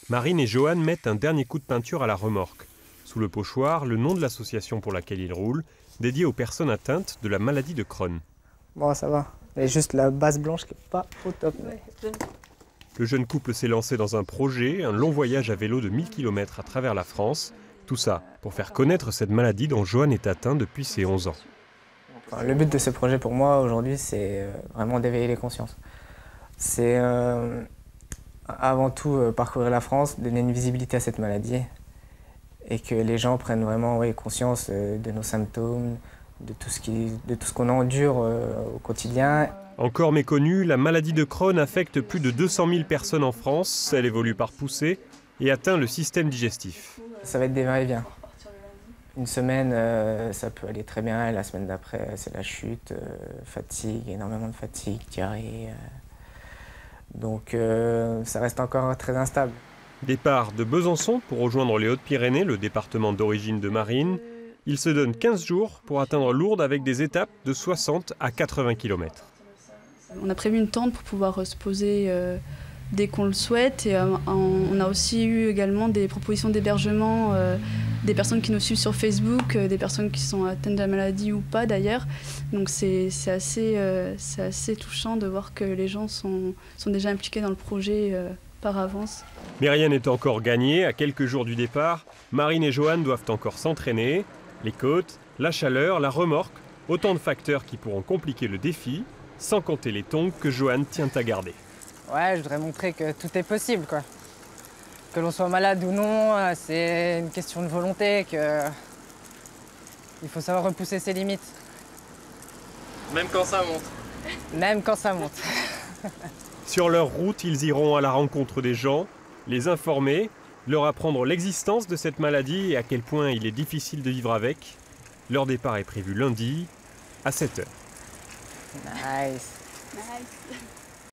Marine et Johan mettent un dernier coup de peinture à la remorque. Sous le pochoir, le nom de l'association pour laquelle ils roulent, dédiée aux personnes atteintes de la maladie de Crohn. Bon, ça va. Il y a juste la base blanche qui n'est pas au top. Le jeune couple s'est lancé dans un projet, un long voyage à vélo de 1000 km à travers la France. Tout ça pour faire connaître cette maladie dont Johan est atteint depuis ses 11 ans. Enfin, le but de ce projet pour moi aujourd'hui, c'est vraiment d'éveiller les consciences. C'est avant tout parcourir la France, donner une visibilité à cette maladie et que les gens prennent vraiment conscience de nos symptômes, de tout ce qu'on endure au quotidien. Encore méconnue, la maladie de Crohn affecte plus de 200 000 personnes en France. Elle évolue par poussée et atteint le système digestif. Ça va être des va-et-vient. Une semaine, ça peut aller très bien, et la semaine d'après, c'est la chute, fatigue, énormément de fatigue, diarrhée. Donc ça reste encore très instable. Départ de Besançon pour rejoindre les Hautes-Pyrénées, le département d'origine de Marine. Il se donne 15 jours pour atteindre Lourdes avec des étapes de 60 à 80 km. On a prévu une tente pour pouvoir se poser dès qu'on le souhaite. Et on a aussi eu également des propositions d'hébergement, des personnes qui nous suivent sur Facebook, des personnes qui sont atteintes de la maladie ou pas d'ailleurs. Donc c'est assez touchant de voir que les gens sont déjà impliqués dans le projet par avance. Mais rien n'est encore gagné. À quelques jours du départ, Marine et Johan doivent encore s'entraîner. Les côtes, la chaleur, la remorque, autant de facteurs qui pourront compliquer le défi, sans compter les tongs que Johan tient à garder. Ouais, je voudrais montrer que tout est possible, quoi. Que l'on soit malade ou non, c'est une question de volonté, il faut savoir repousser ses limites. Même quand ça monte. Même quand ça monte. Sur leur route, ils iront à la rencontre des gens, les informer, leur apprendre l'existence de cette maladie et à quel point il est difficile de vivre avec. Leur départ est prévu lundi à 7 h. Nice. Nice.